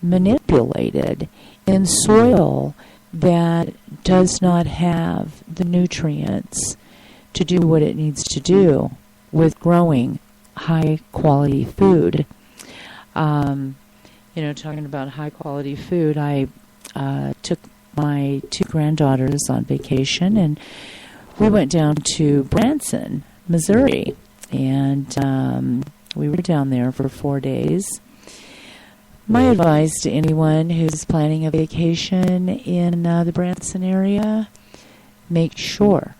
manipulated in soil that does not have the nutrients to do what it needs to do with growing high quality food. Talking about high quality food, I took my 2 granddaughters on vacation, and we went down to Branson, Missouri, and we were down there for 4 days. My advice to anyone who's planning a vacation in the Branson area, make sure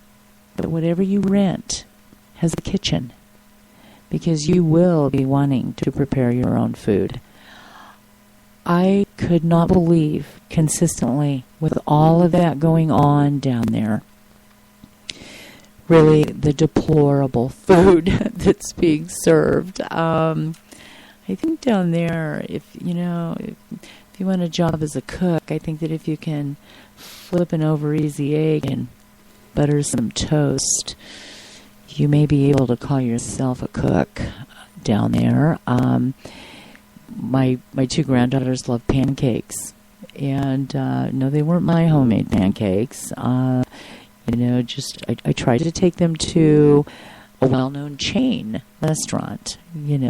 that whatever you rent has a kitchen, because you will be wanting to prepare your own food. I could not believe consistently, with all of that going on down there, really the deplorable food that's being served. I think down there, if you want a job as a cook, I think that if you can flip an over easy egg and butter some toast, you may be able to call yourself a cook down there. My 2 granddaughters love pancakes, and no, they weren't my homemade pancakes. I tried to take them to a well-known chain restaurant,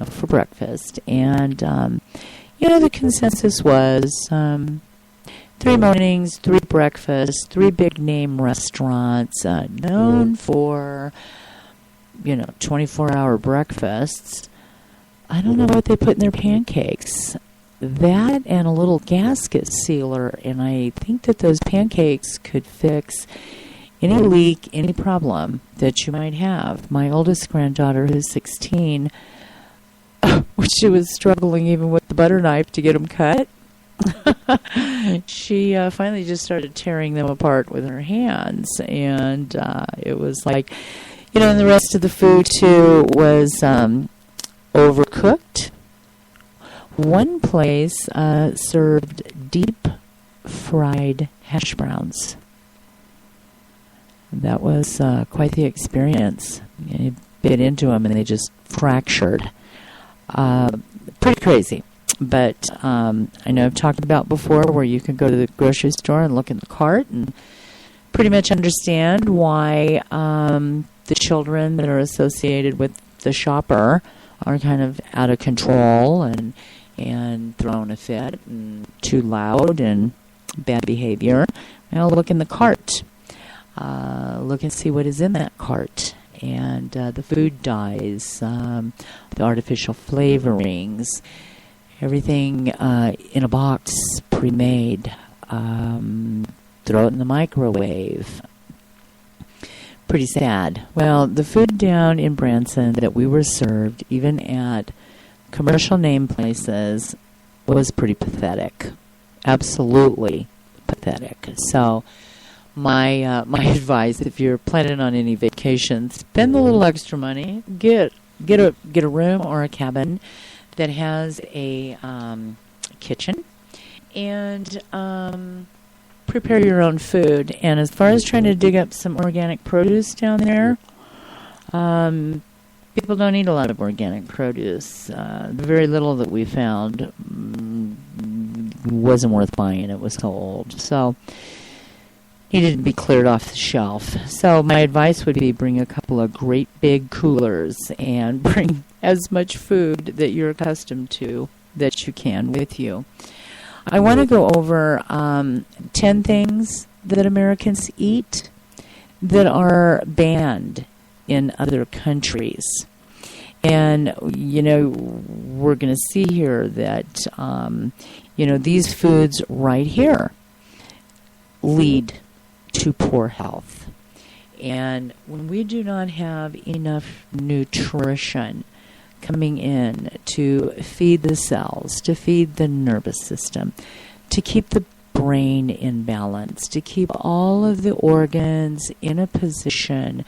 for breakfast, and the consensus was 3 mornings, 3 breakfasts, 3 big-name restaurants known for 24-hour breakfasts. I don't know what they put in their pancakes. That and a little gasket sealer, and I think that those pancakes could fix any leak, any problem that you might have. My oldest granddaughter, who's 16, she was struggling even with the butter knife to get them cut. She finally just started tearing them apart with her hands, and it was like, and the rest of the food, too, was overcooked. One place served deep fried hash browns. That was quite the experience. You bit into them and they just fractured. Pretty crazy. But I know I've talked about before where you can go to the grocery store and look in the cart and pretty much understand why the children that are associated with the shopper are kind of out of control and throwing a fit and too loud and bad behavior. Well, look in the cart. Look and see what is in that cart. And the food dyes, the artificial flavorings, everything in a box, pre-made. Throw it in the microwave. Pretty sad. Well, the food down in Branson that we were served, even at commercial name places, was pretty pathetic. Absolutely pathetic. So my advice, if you're planning on any vacation, spend a little extra money, get a room or a cabin that has a kitchen, and prepare your own food. And as far as trying to dig up some organic produce down there, people don't eat a lot of organic produce. The very little that we found wasn't worth buying. It was so old. So needed to be cleared off the shelf. So my advice would be bring a couple of great big coolers and bring as much food that you're accustomed to that you can with you. I want to go over 10 things that Americans eat that are banned in other countries. And, we're going to see here that, these foods right here lead to poor health. And when we do not have enough nutrition coming in to feed the cells, to feed the nervous system, to keep the brain in balance, to keep all of the organs in a position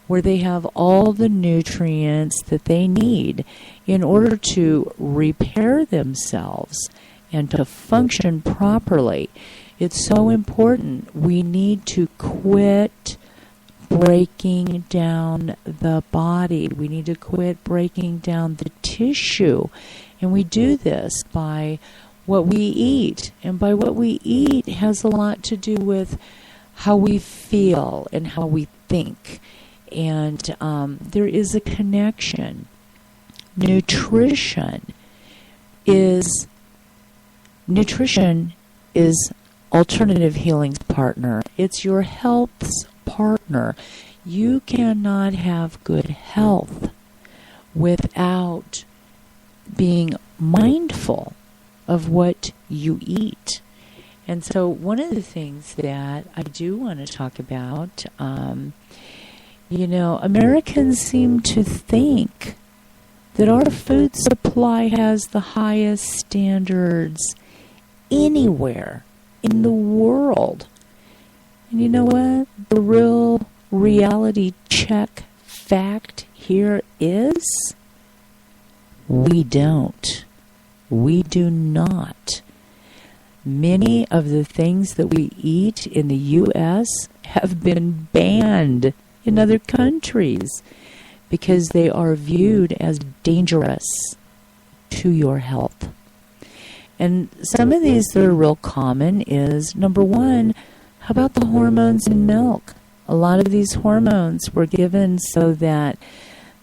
where they have all the nutrients that they need in order to repair themselves and to function properly. It's so important. We need to quit breaking down the body. We need to quit breaking down the tissue. And we do this by what we eat. And by what we eat has a lot to do with how we feel and how we think. And there is a connection. Nutrition is alternative healing's partner. It's your health's partner. You cannot have good health without being mindful of what you eat. And so one of the things that I do want to talk about, Americans seem to think that our food supply has the highest standards anywhere in the world. And you know what? The real reality check fact here is we don't. We do not. Many of the things that we eat in the U.S. have been banned in other countries because they are viewed as dangerous to your health. And some of these that are real common is, number one, how about the hormones in milk? A lot of these hormones were given so that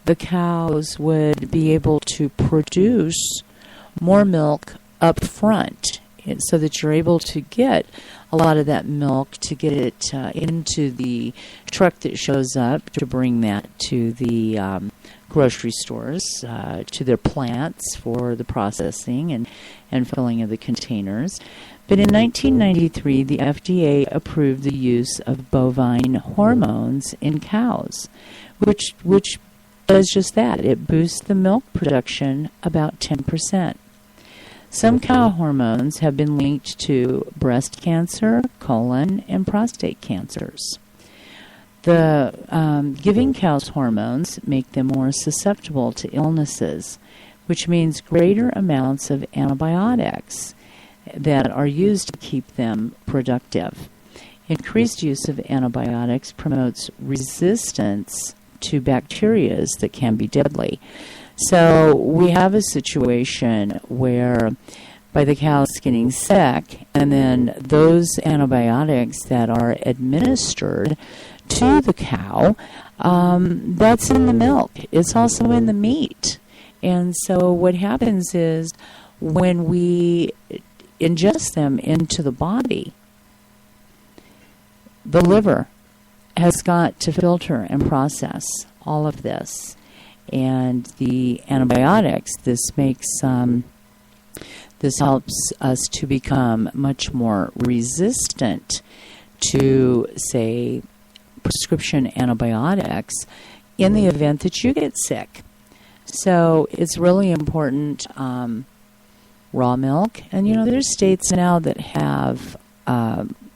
the cows would be able to produce more milk up front, so that you're able to get a lot of that milk to get it into the truck that shows up to bring that to the grocery stores, to their plants for the processing and filling of the containers. But in 1993, the FDA approved the use of bovine hormones in cows, which does just that. It boosts the milk production about 10%. Some cow hormones have been linked to breast cancer, colon, and prostate cancers. Giving cows hormones make them more susceptible to illnesses, which means greater amounts of antibiotics that are used to keep them productive. Increased use of antibiotics promotes resistance to bacteria that can be deadly. So we have a situation where by the cows getting sick, and then those antibiotics that are administered to the cow, that's in the milk. It's also in the meat. And so what happens is when we ingest them into the body, the liver has got to filter and process all of this. And the antibiotics, this helps us to become much more resistant to, say, prescription antibiotics in the event that you get sick. So it's really important, raw milk. And, there's states now that have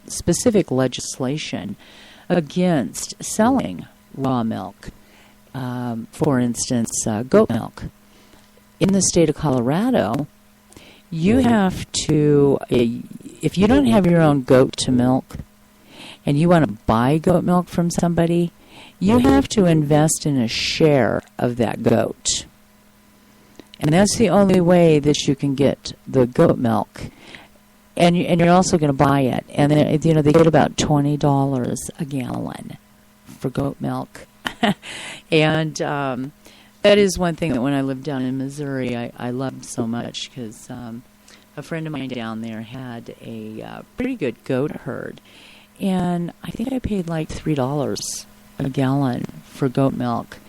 specific legislation against selling raw milk. For instance, goat milk. In the state of Colorado, you have to, if you don't have your own goat to milk and you want to buy goat milk from somebody, you have to invest in a share of that goat. And that's the only way that you can get the goat milk. And you're also going to buy it. And they get about $20 a gallon for goat milk. And that is one thing that when I lived down in Missouri, I loved so much because a friend of mine down there had a pretty good goat herd. And I think I paid like $3 a gallon for goat milk.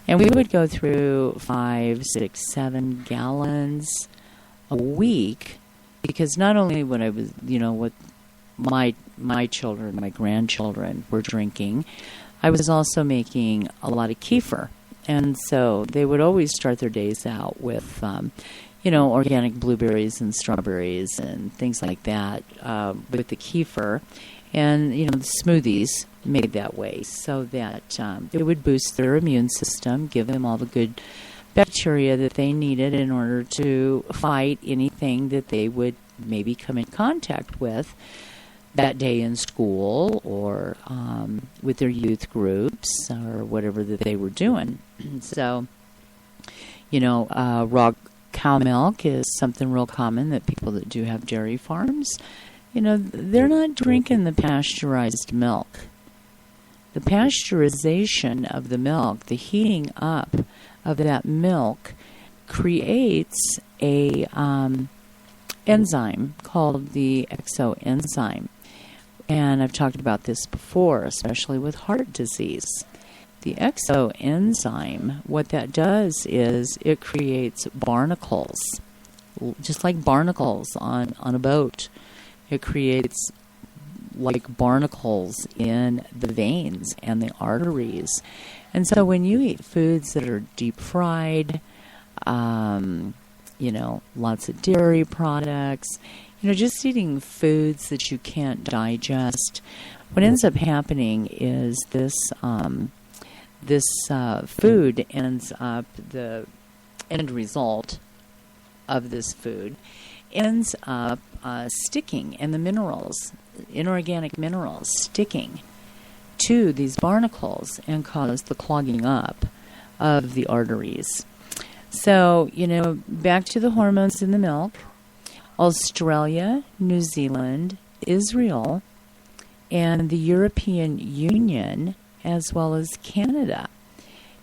And we would go through 5, 6, 7 gallons a week because not only when I was, what my children, my grandchildren were drinking, I was also making a lot of kefir. And so they would always start their days out with, organic blueberries and strawberries and things like that with the kefir. And, the smoothies made that way so that it would boost their immune system, give them all the good bacteria that they needed in order to fight anything that they would maybe come in contact with that day in school or with their youth groups or whatever that they were doing. So, raw Cow milk is something real common that people that do have dairy farms, they're not drinking the pasteurized milk. The pasteurization of the milk, the heating up of that milk, creates a enzyme called the exoenzyme. And I've talked about this before, especially with heart disease. The exoenzyme, what that does is it creates barnacles, just like barnacles on a boat. It creates like barnacles in the veins and the arteries. And so when you eat foods that are deep fried, lots of dairy products, just eating foods that you can't digest, what ends up happening is this food ends up, the end result of this food ends up sticking, and the minerals, inorganic minerals, sticking to these barnacles and cause the clogging up of the arteries. So, back to the hormones in the milk. Australia, New Zealand, Israel, and the European Union, as well as Canada,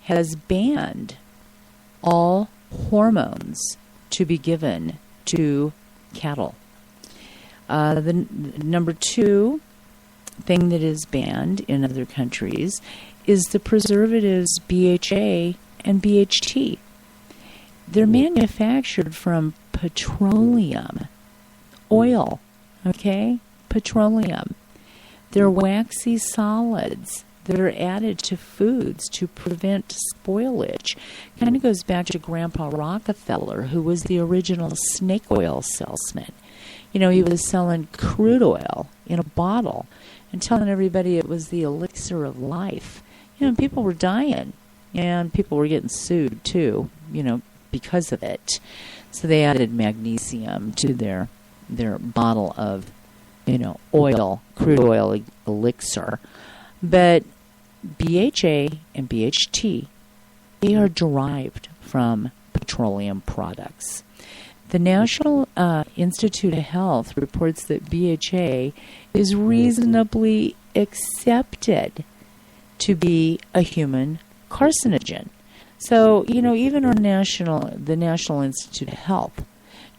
has banned all hormones to be given to cattle. The number 2 thing that is banned in other countries is the preservatives BHA and BHT. They're manufactured from petroleum oil, okay? Petroleum. They're waxy solids that are added to foods to prevent spoilage. Kind of goes back to Grandpa Rockefeller, who was the original snake oil salesman. He was selling crude oil in a bottle and telling everybody it was the elixir of life. People were dying, and people were getting sued too, because of it. So they added magnesium to their bottle of, oil, crude oil elixir. But BHA and BHT, they are derived from petroleum products. The National Institute of Health reports that BHA is reasonably accepted to be a human carcinogen. So, even the National Institute of Health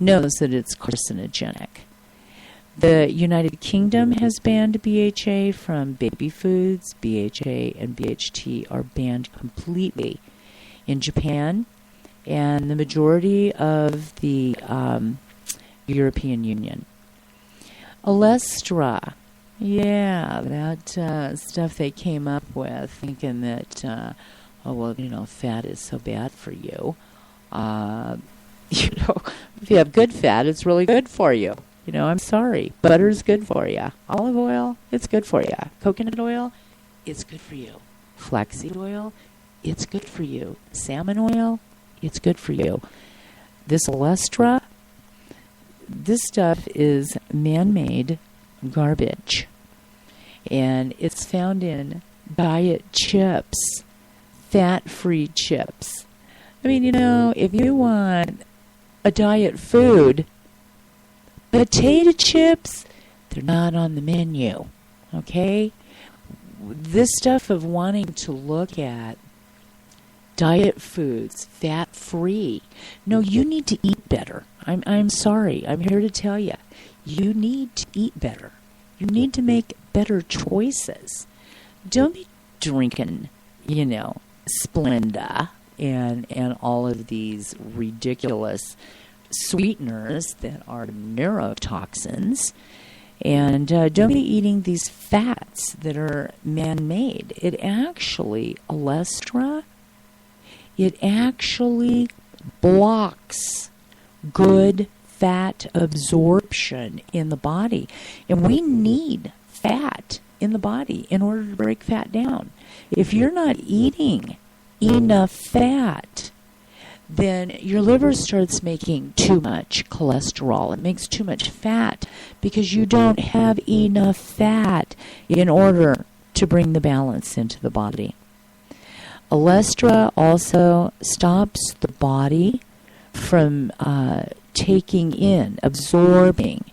knows that it's carcinogenic. The United Kingdom has banned BHA from baby foods. BHA and BHT are banned completely in Japan and the majority of the European Union. Olestra, that stuff they came up with, thinking that, fat is so bad for you. If you have good fat, it's really good for you. I'm sorry. Butter's good for you. Olive oil, it's good for you. Coconut oil, it's good for you. Flaxseed oil, it's good for you. Salmon oil, it's good for you. This Olestra, this stuff is man-made garbage. And it's found in diet chips, fat-free chips. If you want a diet food, potato chips, they're not on the menu, okay? This stuff of wanting to look at diet foods, fat-free. No, you need to eat better. I'm sorry. I'm here to tell you. You need to eat better. You need to make better choices. Don't be drinking, Splenda and all of these ridiculous sweeteners that are neurotoxins. And don't be eating these fats that are man-made. It actually, Olestra, it actually blocks good fat absorption in the body. And we need fat in the body in order to break fat down. If you're not eating enough fat, then your liver starts making too much cholesterol. It makes too much fat because you don't have enough fat in order to bring the balance into the body. Olestra also stops the body from taking in, absorbing